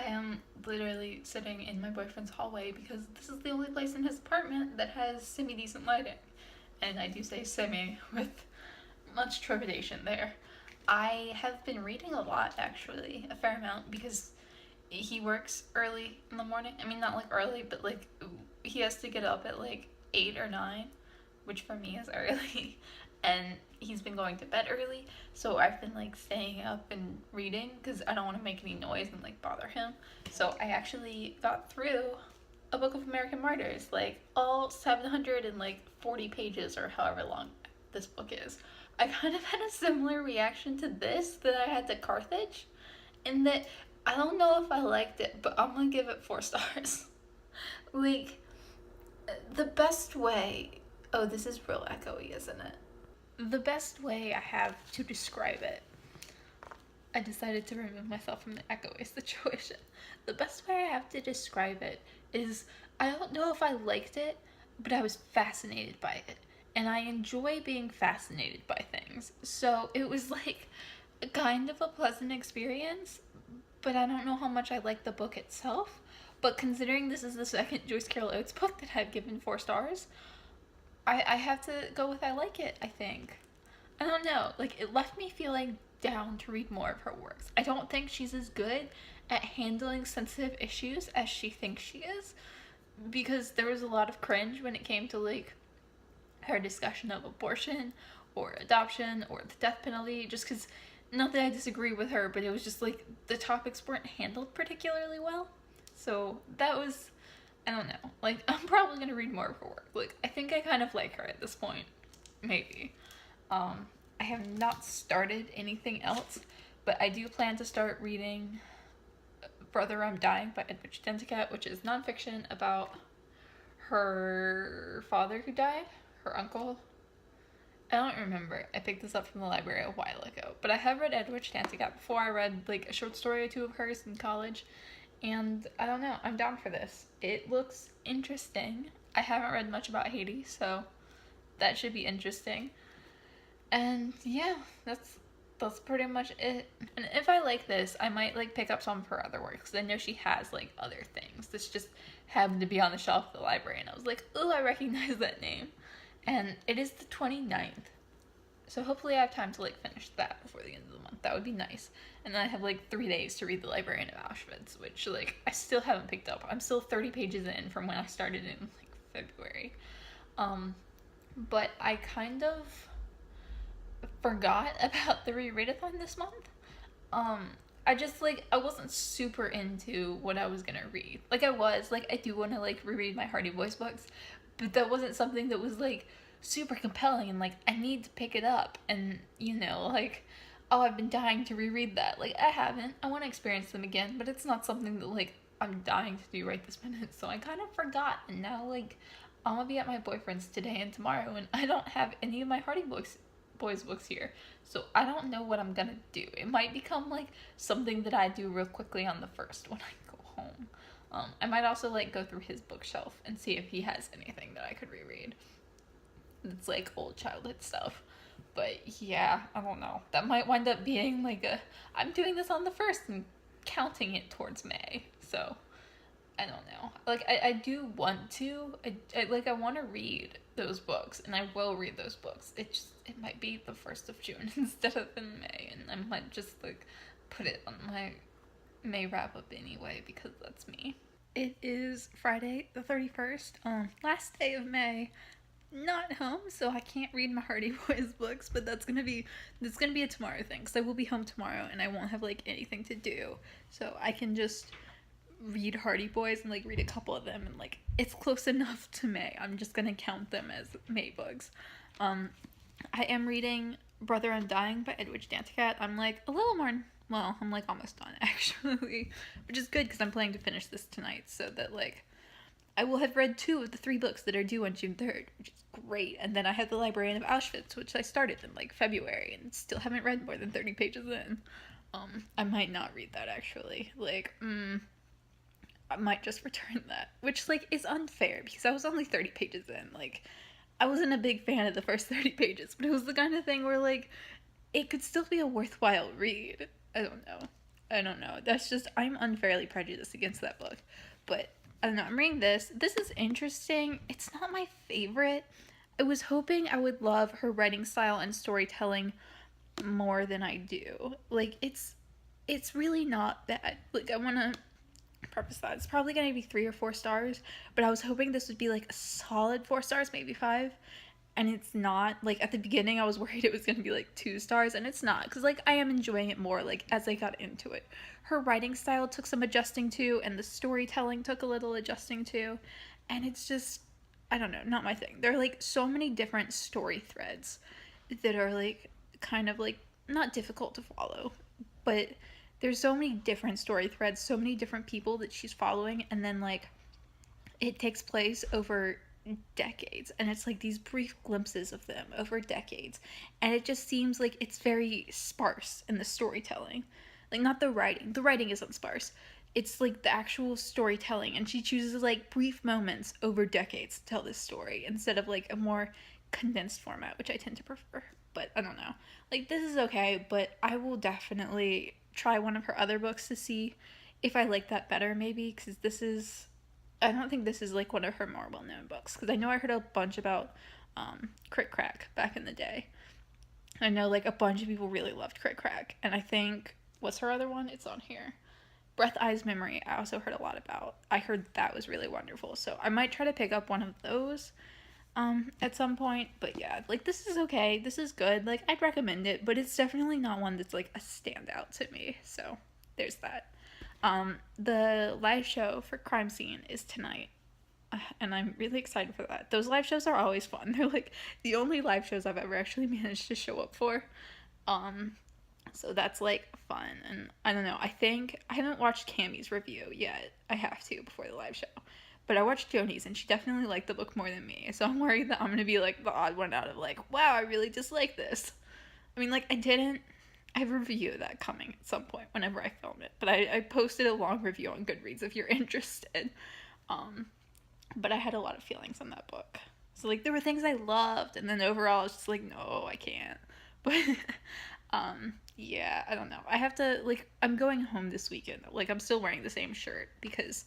am literally sitting in my boyfriend's hallway because this is the only place in his apartment that has semi-decent lighting. And I do say semi with much trepidation there. I have been reading a lot, actually, a fair amount, because he works early in the morning. I mean, not like early, but like he has to get up at like 8 or 9, which for me is early. And he's been going to bed early, so I've been like staying up and reading because I don't want to make any noise and like bother him. So I actually got through a book of American Martyrs, like all 740 pages or however long this book is. I kind of had a similar reaction to this that I had to Carthage, in that I don't know if I liked it, but I'm gonna give it 4 stars. Like, the best way. Oh, this is real echoey, isn't it? The best way I have to describe it, I decided to remove myself from the echoey situation. The best way I have to describe it is, I don't know if I liked it, but I was fascinated by it. And I enjoy being fascinated by things. So it was like kind of a pleasant experience, but I don't know how much I like the book itself. But considering this is the second Joyce Carol Oates book that I've given 4 stars, I have to go with I like it, I think. I don't know, like it left me feeling down to read more of her works. I don't think she's as good at handling sensitive issues as she thinks she is, because there was a lot of cringe when it came to like her discussion of abortion or adoption or the death penalty, just because, not that I disagree with her, but it was just like the topics weren't handled particularly well. So that was, I don't know, like I'm probably going to read more of her work. Like I think I kind of like her at this point, maybe. I have not started anything else, but I do plan to start reading Brother, I'm Dying by Edwidge Denticat, which is nonfiction about her father who died, her uncle. I don't remember. I picked this up from the library a while ago, but I have read Edwidge Denticat before. I read like a short story or two of hers in college, and I don't know, I'm down for this. It looks interesting. I haven't read much about Haiti, so that should be interesting. And yeah, that's pretty much it. And if I like this, I might like pick up some of her other works. I know she has like other things. This just happened to be on the shelf of the library, and I was like, oh, I recognize that name. And it is the 29th. So hopefully I have time to like finish that before the end of the month. That would be nice. And then I have like 3 days to read The Librarian of Auschwitz, which like I still haven't picked up. I'm still 30 pages in from when I started in like February. But I kind of forgot about the rereadathon this month. I just like, I wasn't super into what I was gonna read. Like I do want to like reread my Hardy Boys books, but that wasn't something that was like super compelling and like I need to pick it up, and you know, like, oh, I've been dying to reread that. Like I haven't. I want to experience them again, but it's not something that like I'm dying to do right this minute. So I kind of forgot, and now like I'm gonna be at my boyfriend's today and tomorrow, and I don't have any of my Hardy Boys books here, so I don't know what I'm gonna do. It might become like something that I do real quickly on the first when I go home. I might also like go through his bookshelf and see if he has anything that I could reread. It's like old childhood stuff. But yeah, I don't know. That might wind up being like I'm doing this on the first and counting it towards May. So I don't know. Like I do want to. I want to read those books, and I will read those books. It might be the 1st of June instead of in May, and I might just like put it on my May wrap up anyway because that's me. It is Friday the 31st, last day of May. Not home, so I can't read my Hardy Boys books, but that's gonna be a tomorrow thing, because I will be home tomorrow and I won't have like anything to do, so I can just read Hardy Boys and like read a couple of them, and like it's close enough to May. I'm just gonna count them as May books. I am reading Brother, I'm Dying by Edwidge Denticat. I'm like a little more, well, I'm like almost done actually, which is good because I'm planning to finish this tonight, so that like I will have read 2 of the 3 books that are due on June 3rd, which is great. And then I have The Librarian of Auschwitz, which I started in like February and still haven't read more than 30 pages in. I might not read that actually. Like, I might just return that, which like is unfair because I was only 30 pages in. Like, I wasn't a big fan of the first 30 pages, but it was the kind of thing where like it could still be a worthwhile read. I don't know. I don't know. That's just, I'm unfairly prejudiced against that book. But I don't know. I'm reading this. This is interesting. It's not my favorite. I was hoping I would love her writing style and storytelling more than I do. Like, it's really not bad. Like, I want to preface that. It's probably going to be 3 or 4 stars, but I was hoping this would be like a solid 4 stars, maybe 5. And it's not. Like, at the beginning I was worried it was going to be like 2 stars, and it's not, because like I am enjoying it more like as I got into it. Her writing style took some adjusting to, and the storytelling took a little adjusting to, and it's just, I don't know, not my thing. There are like so many different story threads that are like kind of like not difficult to follow, but there's so many different story threads, so many different people that she's following, and then like it takes place over decades, and it's like these brief glimpses of them over decades, and it just seems like it's very sparse in the storytelling. Like, not the writing isn't sparse, it's like the actual storytelling, and she chooses like brief moments over decades to tell this story instead of like a more condensed format, which I tend to prefer. But I don't know, like, this is okay, but I will definitely try one of her other books to see if I like that better, maybe, because this is, I don't think this is like one of her more well-known books, because I know I heard a bunch about Crit Crack back in the day. I know like a bunch of people really loved Crit Crack, and I think, what's her other one? It's on here. Breath, Eyes, Memory, I also heard a lot about. I heard that was really wonderful, so I might try to pick up one of those at some point. But yeah, like, this is okay, this is good, like, I'd recommend it, but it's definitely not one that's like a standout to me, so there's that. The live show for Crime Scene is tonight, and I'm really excited for that. Those live shows are always fun. They're like the only live shows I've ever actually managed to show up for. Um, so that's like fun, and I don't know. I think I haven't watched Cammy's review yet. I have to before the live show, but I watched Joni's, and she definitely liked the book more than me. So I'm worried that I'm gonna be like the odd one out of like, wow, I really dislike this. I mean, like, I didn't. I have a review of that coming at some point whenever I film it, but I posted a long review on Goodreads if you're interested. Um, but I had a lot of feelings on that book. So like, there were things I loved, and then overall it's just like, no, I can't. But yeah, I don't know. I have to, like, I'm going home this weekend. Like, I'm still wearing the same shirt because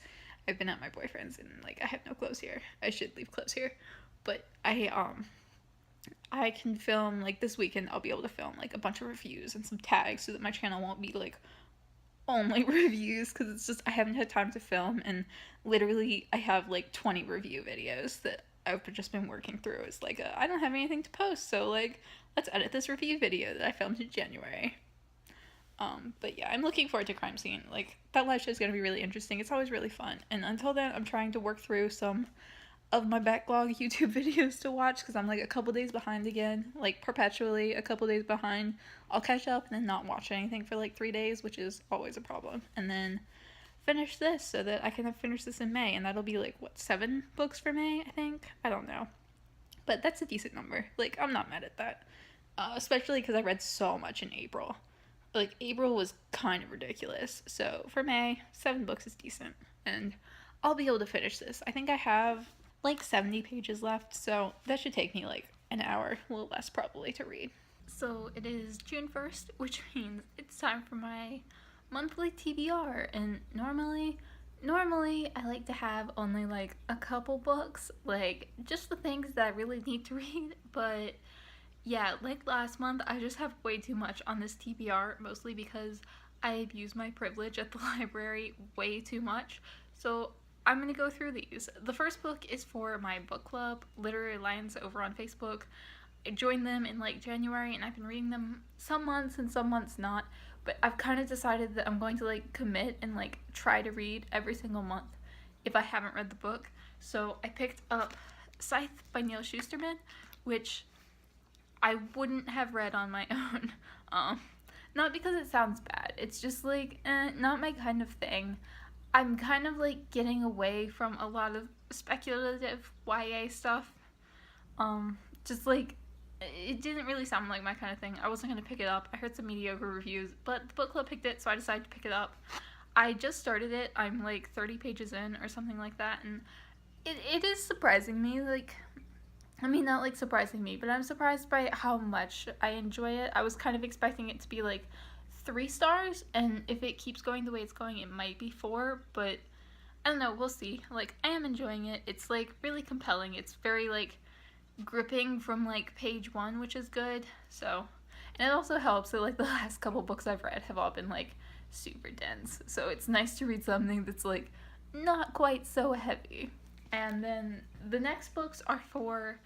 I've been at my boyfriend's, and like I have no clothes here. I should leave clothes here. But I can film, like, this weekend I'll be able to film like a bunch of reviews and some tags so that my channel won't be like only reviews, because it's just I haven't had time to film, and literally I have like 20 review videos that I've just been working through. It's like I don't have anything to post, so like, let's edit this review video that I filmed in January. But yeah, I'm looking forward to Crime Scene. Like, that live show is going to be really interesting. It's always really fun, and until then I'm trying to work through some of my backlog YouTube videos to watch, because I'm like a couple days behind again, like perpetually a couple days behind. I'll catch up and then not watch anything for like 3 days, which is always a problem, and then finish this so that I can finish this in May, and that'll be like, what, 7 books for May, I think? I don't know, but that's a decent number. Like, I'm not mad at that, especially because I read so much in April. Like, April was kind of ridiculous, so for May, 7 books is decent, and I'll be able to finish this. I think I have like 70 pages left, so that should take me like an hour, a little less probably, to read. So it is June 1st, which means it's time for my monthly TBR, and normally I like to have only like a couple books, like just the things that I really need to read, but yeah, like last month, I just have way too much on this TBR, mostly because I abuse my privilege at the library way too much. So I'm gonna go through these. The first book is for my book club, Literary Alliance, over on Facebook. I joined them in like January, and I've been reading them some months and some months not, but I've kind of decided that I'm going to like commit and like try to read every single month if I haven't read the book. So I picked up Scythe by Neil Shusterman, which I wouldn't have read on my own. Not because it sounds bad, it's just like, not my kind of thing. I'm kind of like getting away from a lot of speculative YA stuff. Just like, it didn't really sound like my kind of thing. I wasn't gonna pick it up. I heard some mediocre reviews, but the book club picked it, so I decided to pick it up. I just started it. I'm like 30 pages in or something like that, and it is surprising me. Like, I mean, not like surprising me, but I'm surprised by how much I enjoy it. I was kind of expecting it to be like 3 stars, and if it keeps going the way it's going, it might be 4, but I don't know, we'll see. Like, I am enjoying it. It's, like, really compelling. It's very, like, gripping from, like, page 1, which is good, so. And it also helps that, like, the last couple books I've read have all been, like, super dense, so it's nice to read something that's, like, not quite so heavy. And then the next books are for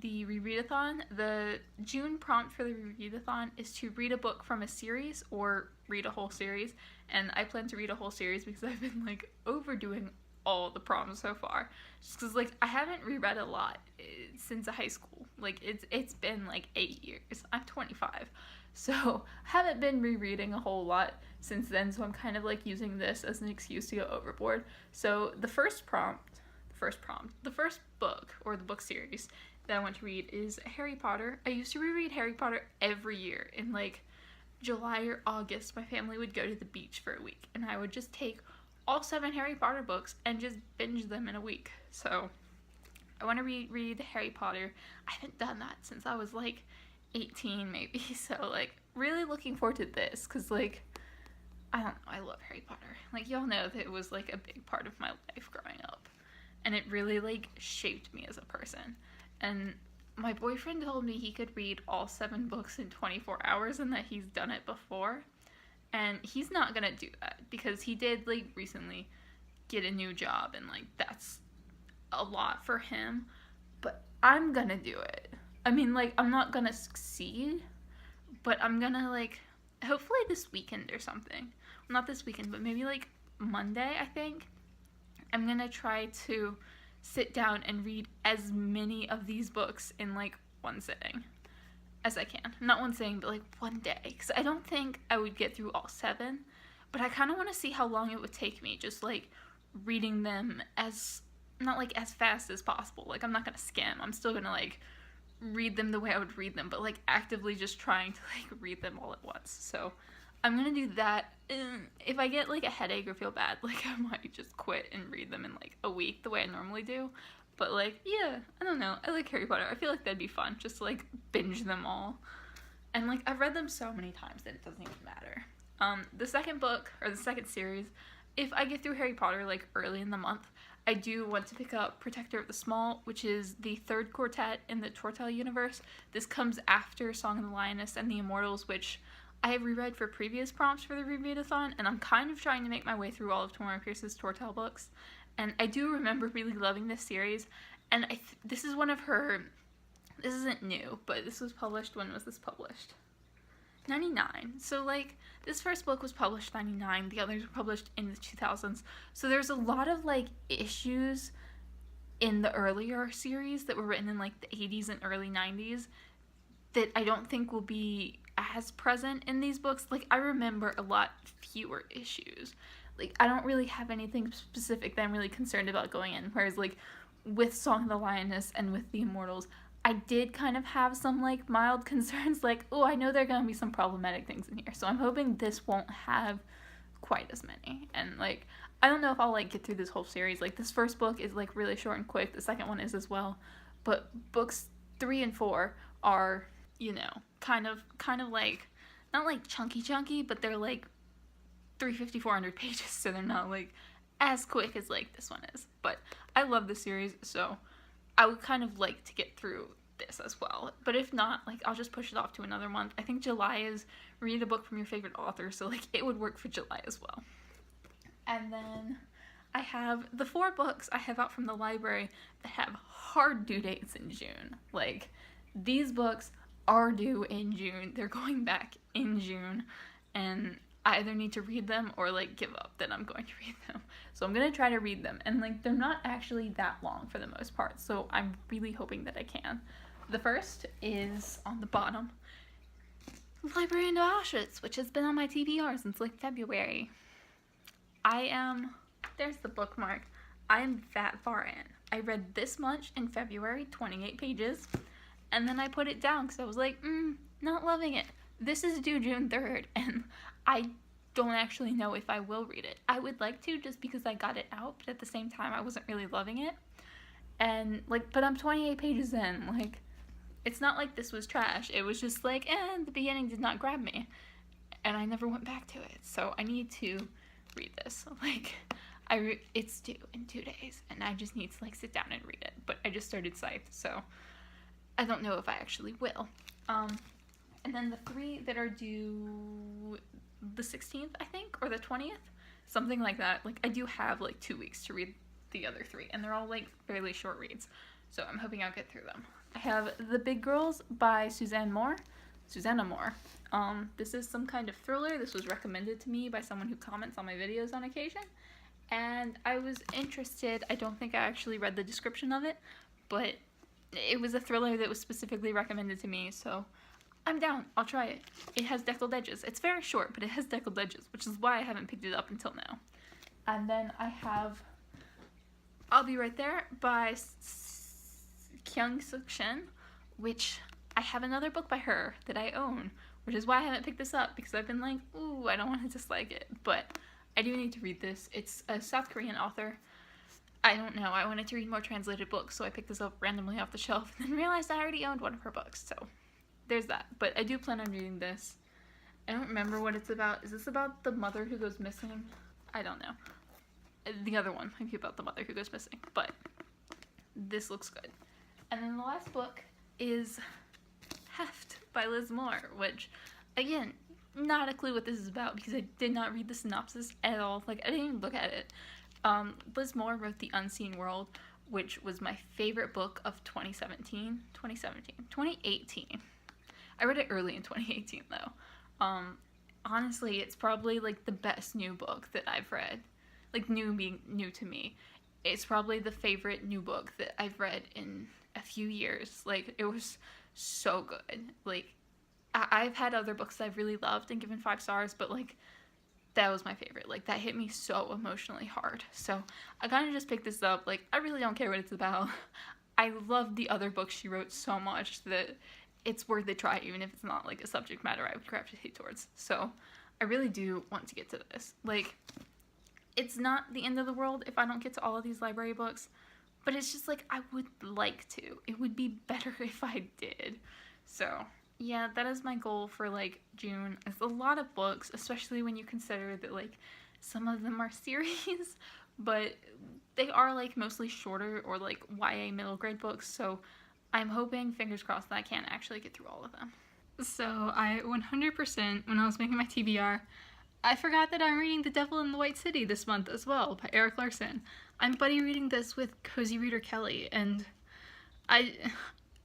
the rereadathon. The June prompt for the rereadathon is to read a book from a series or read a whole series, and I plan to read a whole series because I've been, like, overdoing all the prompts so far, just because, like, I haven't reread a lot since high school. Like, it's been like 8 years. I'm 25, so I haven't been rereading a whole lot since then, so I'm kind of, like, using this as an excuse to go overboard. So the first book, or the book series that I want to read is Harry Potter. I used to reread Harry Potter every year. In, like, July or August, my family would go to the beach for a week, and I would just take all 7 Harry Potter books and just binge them in a week. So I want to reread Harry Potter. I haven't done that since I was, like, 18 maybe, so, like, really looking forward to this, because, like, I don't know, I love Harry Potter. Like, y'all know that it was, like, a big part of my life growing up, and it really, like, shaped me as a person. And my boyfriend told me he could read all 7 books in 24 hours and that he's done it before. And he's not gonna do that because he did, like, recently get a new job, and, like, that's a lot for him. But I'm gonna do it. I mean, like, I'm not gonna succeed, but I'm gonna, like, hopefully this weekend or something. Not this weekend, but maybe, like, Monday, I think. I'm gonna try to sit down and read as many of these books in, like, one sitting as I can. Not one sitting, but, like, one day. Because I don't think I would get through all 7, but I kind of want to see how long it would take me, just, like, reading them as, not, like, as fast as possible. Like, I'm not going to skim. I'm still going to, like, read them the way I would read them, but, like, actively just trying to, like, read them all at once. So I'm going to do that. If I get, like, a headache or feel bad, like, I might just quit and read them in, like, a week the way I normally do. But, like, yeah, I don't know. I like Harry Potter. I feel like that'd be fun, just to, like, binge them all. And, like, I've read them so many times that it doesn't even matter. The second book, or the second series, if I get through Harry Potter, like, early in the month, I do want to pick up Protector of the Small, which is the 3rd quartet in the Tortel universe. This comes after Song of the Lioness and the Immortals, which I have reread for previous prompts for the rereadathon, and I'm kind of trying to make my way through all of Tamora Pierce's Tortel books. And I do remember really loving this series, and this is one of her, this isn't new, but this was published, when was this published? 99. So, like, this first book was published 99, the others were published in the 2000s, so there's a lot of, like, issues in the earlier series that were written in, like, the 80s and early 90s that I don't think will be as present in these books. Like, I remember a lot fewer issues. Like, I don't really have anything specific that I'm really concerned about going in, whereas, like, with Song of the Lioness and with the Immortals, I did kind of have some, like, mild concerns, like, oh, I know there are going to be some problematic things in here, so I'm hoping this won't have quite as many. And, like, I don't know if I'll, like, get through this whole series. Like, this first book is, like, really short and quick, the second one is as well, but books 3 and 4 are, you know, kind of like, not, like, chunky, but they're, like, 350, 400 pages, so they're not, like, as quick as, like, this one is. But I love this series, so I would kind of like to get through this as well. But if not, like, I'll just push it off to another month. I think July is read a book from your favorite author, so, like, it would work for July as well. And then I have the 4 books I have out from the library that have hard due dates in June. Like, these books are due in June. They're going back in June, and I either need to read them or, like, give up that I'm going to read them. So I'm going to try to read them. And, like, they're not actually that long for the most part, so I'm really hoping that I can. The first is on the bottom, Librarian of Auschwitz, which has been on my TBR since, like, February. There's the bookmark. I am that far in. I read this much in February, 28 pages, and then I put it down because I was like, not loving it. This is due June 3rd, and I don't actually know if I will read it. I would like to, just because I got it out, but at the same time I wasn't really loving it. And, like, but I'm 28 pages in. Like, it's not like this was trash. It was just like, the beginning did not grab me. and I never went back to it. So I need to read this. Like, it's due in 2 days, and I just need to like sit down and read it. But I just started Scythe, so I don't know if I actually will. And then the 3 that are due the 16th, I think, or the 20th, something like that. Like, I do have like 2 weeks to read the other 3, and they're all like fairly short reads, so I'm hoping I'll get through them. I have The Big Girls by Susanna Moore. This is some kind of thriller. This was recommended to me by someone who comments on my videos on occasion, and I was interested. I don't think I actually read the description of it, but it was a thriller that was specifically recommended to me, so I'm down. I'll try it. It has deckled edges. It's very short, but it has deckled edges, which is why I haven't picked it up until now. And then I have I'll Be Right There by Kyung-Suk Shin, which I have another book by her that I own, which is why I haven't picked this up, because I've been like, ooh, I don't want to dislike it, but I do need to read this. It's a South Korean author. I don't know, I wanted to read more translated books, so I picked this up randomly off the shelf, and then realized I already owned one of her books, so there's that. But I do plan on reading this. I don't remember what it's about. Is this about the mother who goes missing? I don't know. The other one might be about the mother who goes missing, but this looks good. And then the last book is Heft by Liz Moore, which, again, not a clue what this is about because I did not read the synopsis at all. Like, I didn't even look at it. Liz Moore wrote The Unseen World, which was my favorite book of 2018. I read it early in 2018, though. Honestly, it's probably, like, the best new book that I've read. Like, new being new to me. It's probably the favorite new book that I've read in a few years. Like, it was so good. Like, I've had other books that I've really loved and given 5 stars, but, like, that was my favorite. Like, that hit me so emotionally hard. So, I kind of just picked this up. Like, I really don't care what it's about. I love the other books she wrote so much that it's worth a try, even if it's not, like, a subject matter I would gravitate towards. So, I really do want to get to this. Like, it's not the end of the world if I don't get to all of these library books, but it's just, like, I would like to. It would be better if I did. So, yeah, that is my goal for, like, June. It's a lot of books, especially when you consider that, like, some of them are series, but they are, like, mostly shorter or, like, YA middle grade books, so I'm hoping, fingers crossed, that I can actually get through all of them. So, I 100%, when I was making my TBR, I forgot that I'm reading The Devil in the White City this month as well, by Erik Larson. I'm buddy reading this with Cozy Reader Kelly, and I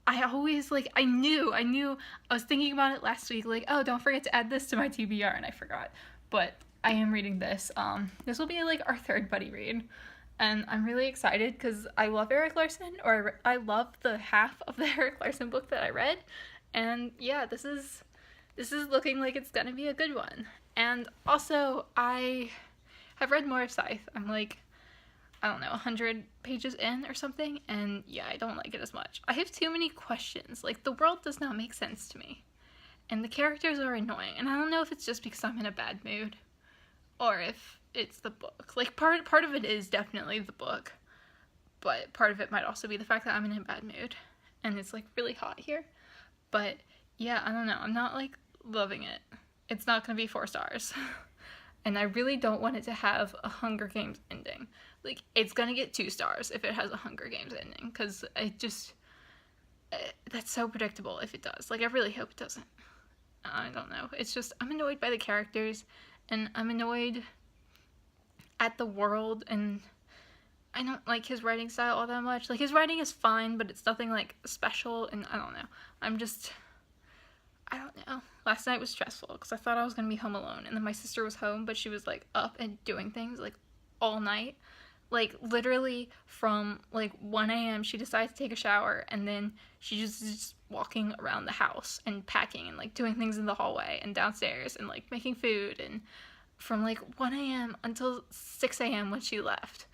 always, like, I knew, I was thinking about it last week, like, oh, don't forget to add this to my TBR, and I forgot. But I am reading this. This will be, like, our 3rd buddy read, and I'm really excited, because I love Erik Larson, or I love the half of the Erik Larson book that I read, and yeah, this is looking like it's gonna be a good one. And also, I have read more of Scythe. I'm like, I don't know, 100 pages in or something, and yeah, I don't like it as much. I have too many questions. Like, the world does not make sense to me, and the characters are annoying, and I don't know if it's just because I'm in a bad mood, or if it's the book. Like, part of it is definitely the book, but part of it might also be the fact that I'm in a bad mood, and it's, like, really hot here. But yeah, I don't know, I'm not, like, loving it. It's not gonna be 4 stars. And I really don't want it to have a Hunger Games ending. Like, it's gonna get 2 stars if it has a Hunger Games ending, because that's so predictable if it does. Like, I really hope it doesn't. I don't know. It's just, I'm annoyed by the characters, and I'm annoyed at the world, and I don't like his writing style all that much. Like, his writing is fine, but it's nothing, like, special, and I don't know. I don't know. Last night was stressful because I thought I was going to be home alone, and then my sister was home, but she was, like, up and doing things, like, all night. Like, literally from, like, 1 a.m. she decided to take a shower, and then she just walking around the house and packing and, like, doing things in the hallway and downstairs and, like, making food, and from, like, 1 a.m. until 6 a.m. when she left.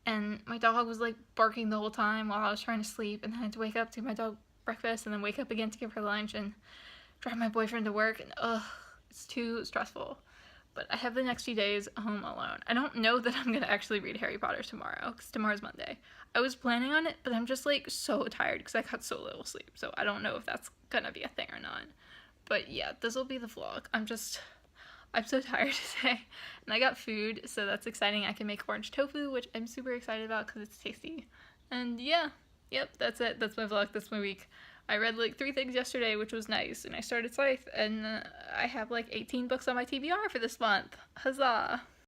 And my dog was, like, barking the whole time while I was trying to sleep, and then I had to wake up to give my dog breakfast and then wake up again to give her lunch and drive my boyfriend to work, and it's too stressful. But I have the next few days home alone. I don't know that I'm gonna actually read Harry Potter tomorrow, because tomorrow's Monday. I was planning on it, but I'm just, like, so tired because I got so little sleep, so I don't know if that's gonna be a thing or not. But yeah, this will be the vlog. I'm so tired today. And I got food, so that's exciting. I can make orange tofu, which I'm super excited about because it's tasty. And yeah, yep, that's it. That's my vlog. That's my week. I read like 3 things yesterday, which was nice, and I started Scythe, and I have like 18 books on my TBR for this month. Huzzah!